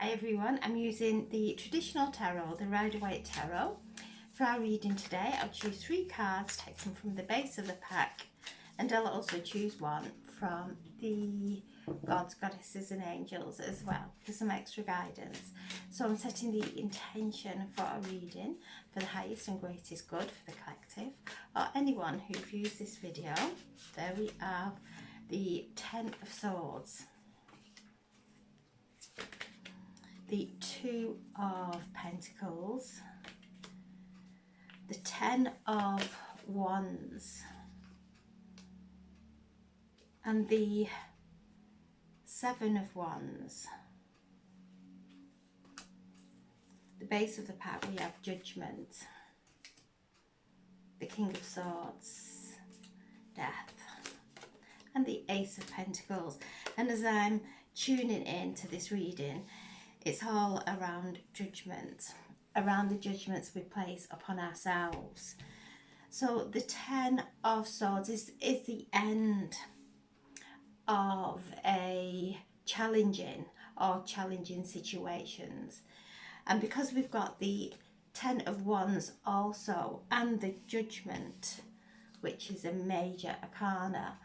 Hi everyone, I'm using the traditional tarot, the Rider-Waite Tarot. For our reading today, I'll choose 3 cards taken from the base of the pack, and I'll also choose one from the Gods, Goddesses and Angels as well for some extra guidance. So I'm setting the intention for our reading for the highest and greatest good for the collective or anyone who views this video. There we are, the 10 of Swords, the 2 of Pentacles, the 10 of Wands, and the 7 of Wands. The base of the pack we have Judgment, the King of Swords, Death, and the Ace of Pentacles. And as I'm tuning in to this reading, it's all around judgment, around the judgments we place upon ourselves. So the 10 of Swords is the end of a challenging situations. And because we've got the 10 of Wands also and the Judgment, which is a major arcana,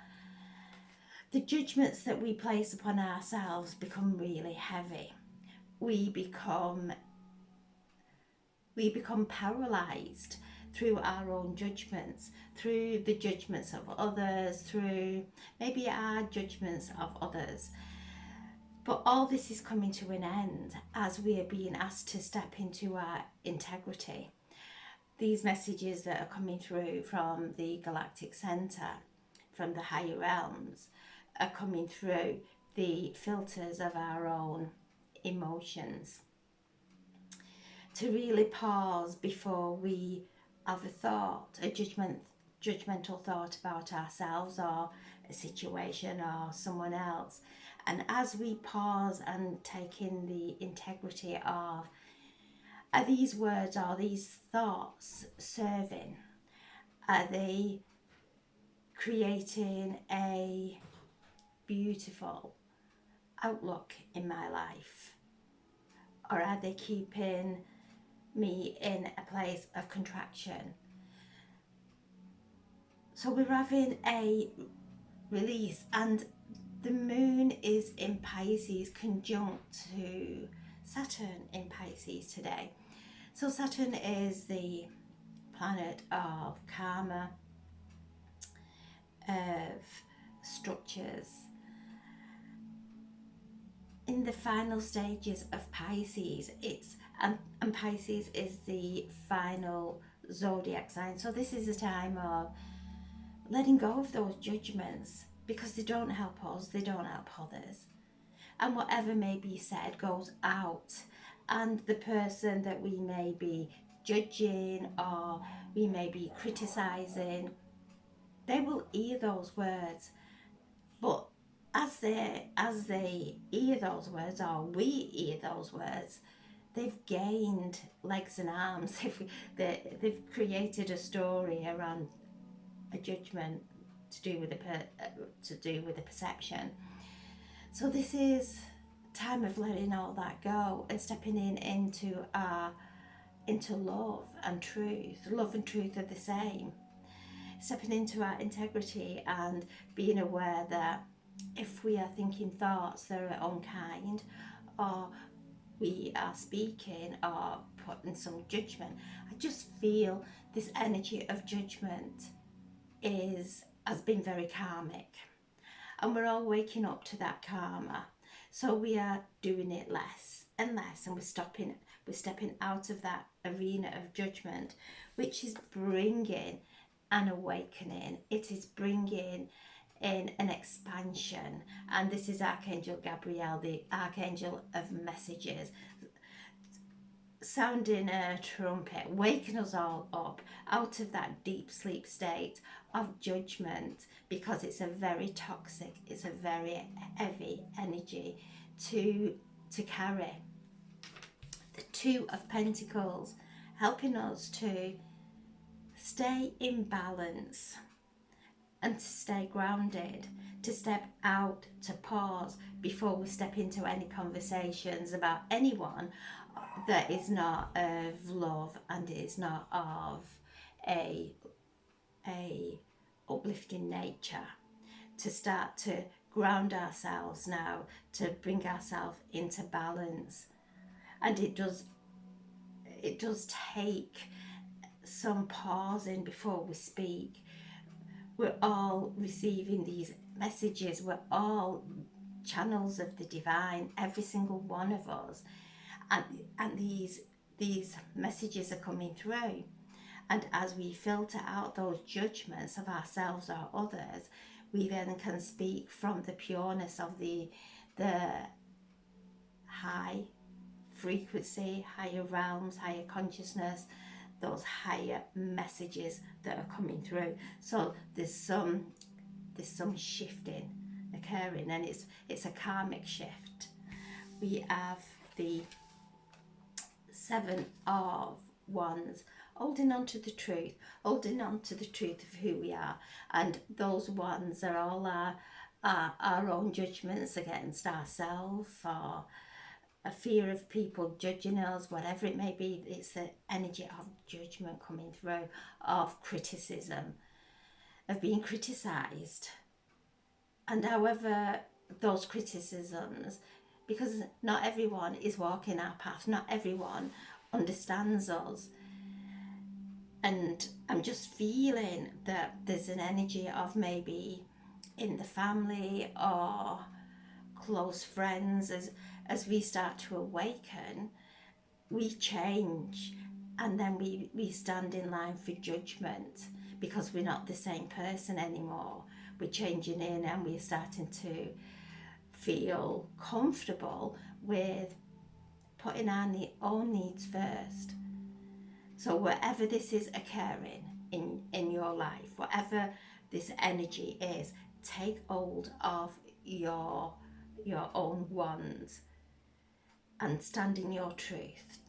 the judgments that we place upon ourselves become really heavy. We become paralyzed through our own judgments, through the judgments of others, through maybe our judgments of others. But all this is coming to an end as we are being asked to step into our integrity. These messages that are coming through from the galactic center, from the higher realms, are coming through the filters of our own emotions, to really pause before we have a thought, a judgmental thought about ourselves or a situation or someone else. And as we pause and take in the integrity of, are these words or these thoughts serving? Are they creating a beautiful outlook in my life? Or are they keeping me in a place of contraction? So we're having a release, and the moon is in Pisces conjunct to Saturn in Pisces today. So Saturn is the planet of karma, of structures. In the final stages of Pisces, and Pisces is the final zodiac sign. So this is a time of letting go of those judgments, because they don't help us, they don't help others. And whatever may be said goes out, and the person that we may be judging or we may be criticizing, they will hear those words. But as they hear those words, or we hear those words, they've gained legs and arms. They've created a story around a judgment to do with the perception. So this is time of letting all that go and stepping into love and truth. Love and truth are the same. Stepping into our integrity and being aware that if we are thinking thoughts that are unkind, or we are speaking or putting some judgment, I just feel this energy of judgment has been very karmic, and we're all waking up to that karma. So we are doing it less and less, and we're stepping out of that arena of judgment, which is bringing an awakening. It is bringing in an expansion. And this is Archangel Gabriel, the Archangel of Messages, sounding a trumpet, waking us all up out of that deep sleep state of judgment, because it's a very toxic, it's a very heavy energy to carry. The 2 of Pentacles, helping us to stay in balance and to stay grounded, to step out, to pause before we step into any conversations about anyone that is not of love and is not of a uplifting nature, to start to ground ourselves now, to bring ourselves into balance. And it does take some pausing before we speak. We're all receiving these messages, we're all channels of the divine, every single one of us, and these messages are coming through. And as we filter out those judgments of ourselves or others, we then can speak from the pureness of the high frequency, higher realms, higher consciousness, those higher messages that are coming through. So there's some shifting occurring, and it's a karmic shift. We have the Seven of Wands, holding on to the truth, holding on to the truth of who we are. And those ones are all our own judgments against ourselves, or a fear of people judging us, whatever it may be. It's the energy of judgment coming through, of criticism, of being criticised. And however those criticisms, because not everyone is walking our path, not everyone understands us. And I'm just feeling that there's an energy of maybe in the family or close friends, as we start to awaken, we change, and then we stand in line for judgment because we're not the same person anymore. We're changing in, and we're starting to feel comfortable with putting our own needs first. So wherever this is occurring in your life, whatever this energy is, take hold of your own wands and stand in your truth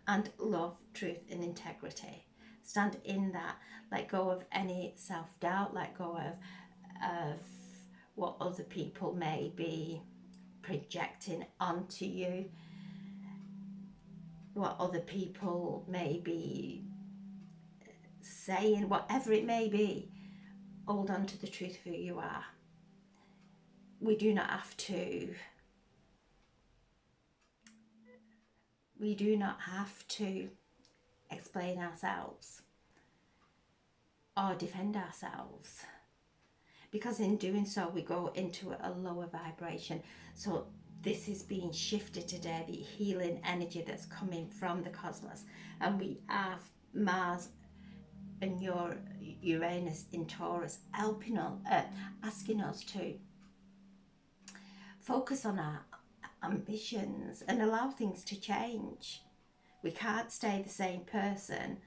and love, truth and integrity. Stand in that. Let go of any self-doubt, let go of what other people may be projecting onto you, what other people may be saying, whatever it may be. Hold on to the truth of who you are. We do not have to explain ourselves or defend ourselves, because in doing so we go into a lower vibration. So this is being shifted today, the healing energy that's coming from the cosmos. And we have Mars and your Uranus in Taurus helping us, asking us to focus on our ambitions and allow things to change. We can't stay the same person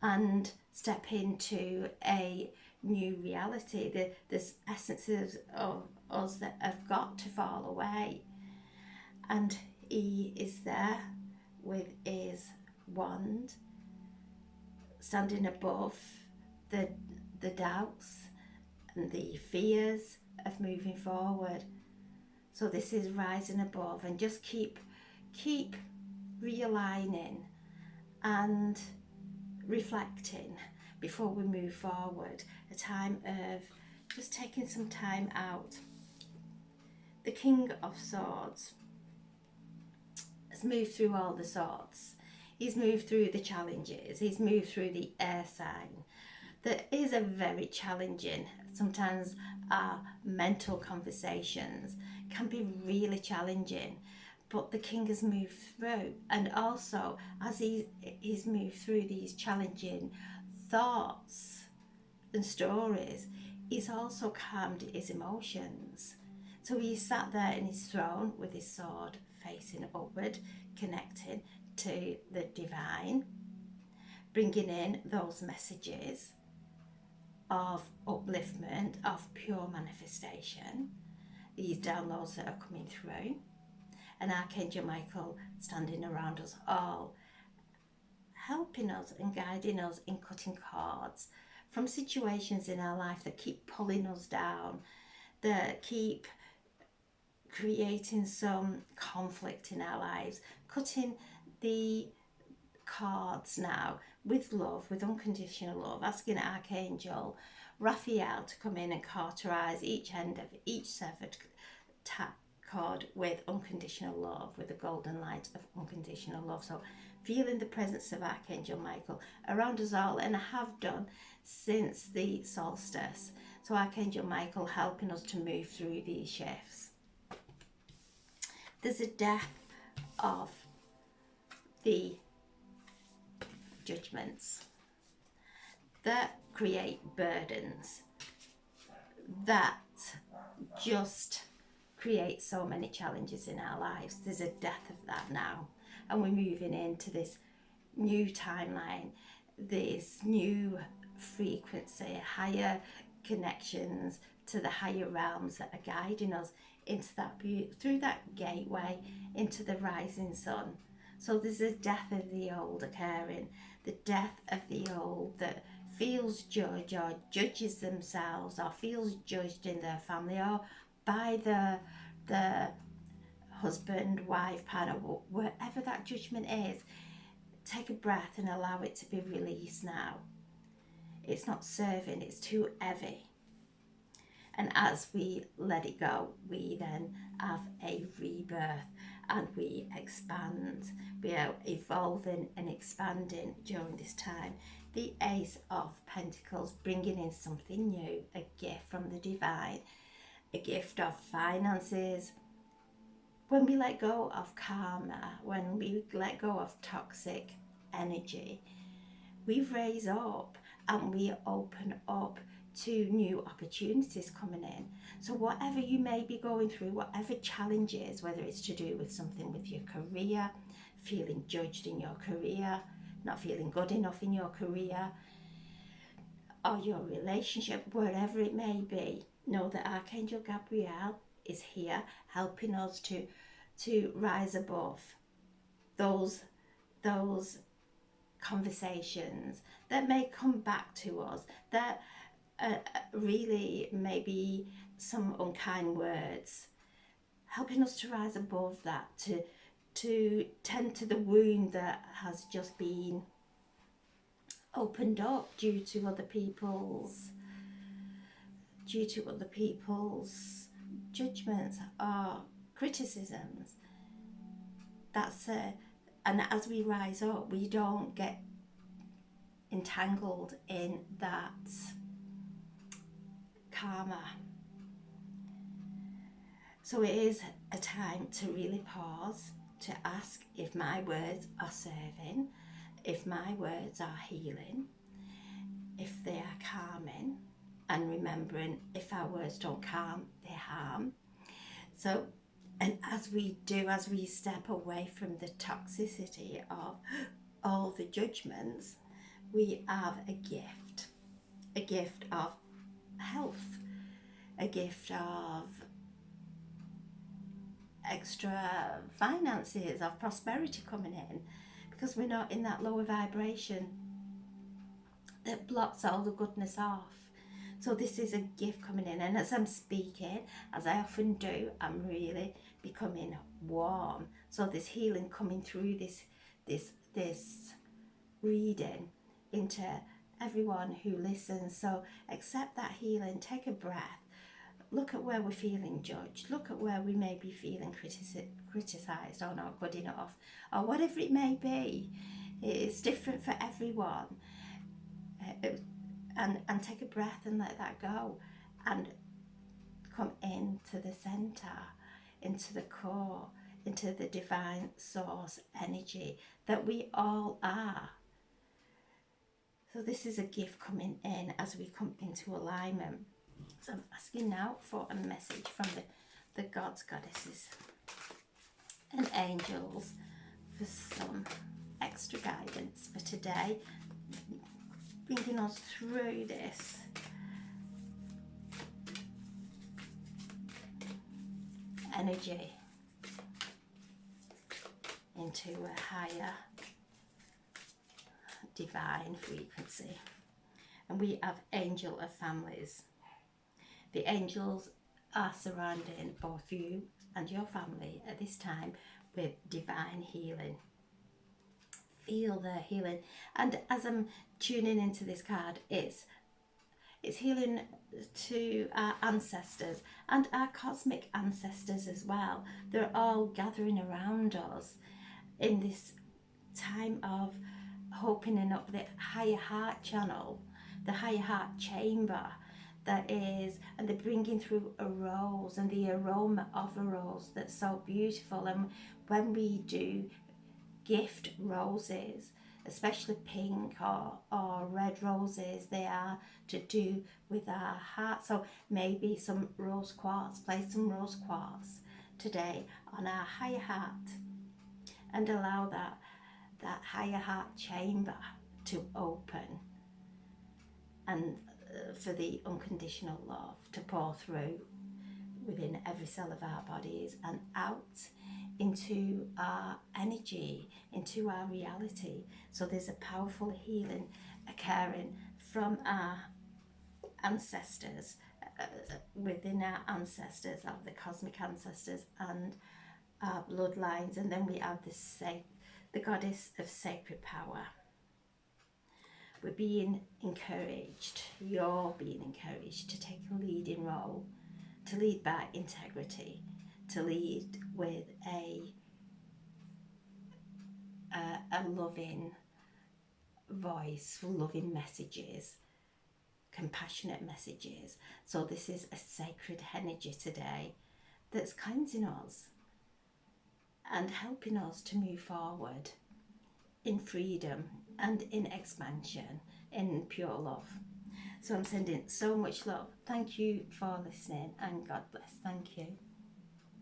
and step into a new reality. There's essences of us that have got to fall away. And he is there with his wand, standing above the doubts and the fears of moving forward. So this is rising above, and just keep realigning and reflecting before we move forward. A time of just taking some time out. The King of Swords has moved through all the swords. He's moved through the challenges. He's moved through the air sign. That is a very challenging, sometimes our mental conversations can be really challenging, but the King has moved through. And also, as he's moved through these challenging thoughts and stories, he's also calmed his emotions. So he sat there in his throne with his sword facing upward, connecting to the divine, bringing in those messages of upliftment, of pure manifestation, these downloads that are coming through, and Archangel Michael standing around us all, helping us and guiding us in cutting cords from situations in our life that keep pulling us down, that keep creating some conflict in our lives, cutting the cards now with love, with unconditional love, asking Archangel Raphael to come in and cauterize each end of each severed cord with unconditional love, with the golden light of unconditional love. So feeling the presence of Archangel Michael around us all, and I have done since the solstice. So Archangel Michael helping us to move through these shifts. There's a death of the judgments that create burdens that just create so many challenges in our lives. There's a death of that now, and we're moving into this new timeline, this new frequency, higher connections to the higher realms that are guiding us into that through that gateway into the rising sun. So there's a death of the old occurring, the death of the old that feels judged or judges themselves or feels judged in their family or by the husband, wife, partner, wherever that judgment is. Take a breath and allow it to be released now. It's not serving, it's too heavy. And as we let it go, we then have a rebirth and we expand. We are evolving and expanding during this time. The Ace of Pentacles, bringing in something new, a gift from the divine, a gift of finances. When we let go of karma, when we let go of toxic energy, we raise up and we open up to new opportunities coming in. So whatever you may be going through, whatever challenges, whether it's to do with something with your career, feeling judged in your career, not feeling good enough in your career, or your relationship, wherever it may be, know that Archangel Gabriel is here helping us to rise above those conversations that may come back to us, that really maybe some unkind words, helping us to rise above that, to tend to the wound that has just been opened up due to other people's judgments or criticisms. And as we rise up, we don't get entangled in that karma. So it is a time to really pause, to ask if my words are serving, if my words are healing, if they are calming, and remembering if our words don't calm, they harm. So, and as we step away from the toxicity of all the judgments, we have a gift of health, a gift of extra finances, of prosperity coming in, because we're not in that lower vibration that blocks all the goodness off. So this is a gift coming in, and as I'm speaking, as I often do, I'm really becoming warm. So there's healing coming through this reading into everyone who listens. So accept that healing, take a breath, look at where we're feeling judged, look at where we may be feeling criticised or not good enough, or whatever it may be. It's different for everyone. And take a breath and let that go, and come into the center, into the core, into the divine source energy that we all are. So this is a gift coming in as we come into alignment. So I'm asking now for a message from the gods, goddesses and angels for some extra guidance for today, bringing us through this energy into a higher divine frequency. and we have angel of families. The angels are surrounding both you and your family at this time with divine healing. Feel their healing. And as I'm tuning into this card, it's healing to our ancestors and our cosmic ancestors as well. They're all gathering around us in this time of opening up the higher heart channel, the higher heart chamber that is, and they're bringing through a rose and the aroma of a rose that's so beautiful. And when we do gift roses, especially pink or red roses, they are to do with our heart. So maybe some rose quartz, place some rose quartz today on our higher heart and allow that higher heart chamber to open, and for the unconditional love to pour through within every cell of our bodies and out into our energy, into our reality. So there's a powerful healing occurring from our ancestors, within our ancestors, of the cosmic ancestors and our bloodlines. And then we have the goddess of sacred power. We're being encouraged, you're being encouraged to take a leading role, to lead by integrity, to lead with a loving voice, loving messages, compassionate messages. So this is a sacred energy today that's cleansing us and helping us to move forward in freedom and in expansion, in pure love. So I'm sending so much love. Thank you for listening, and God bless. Thank you.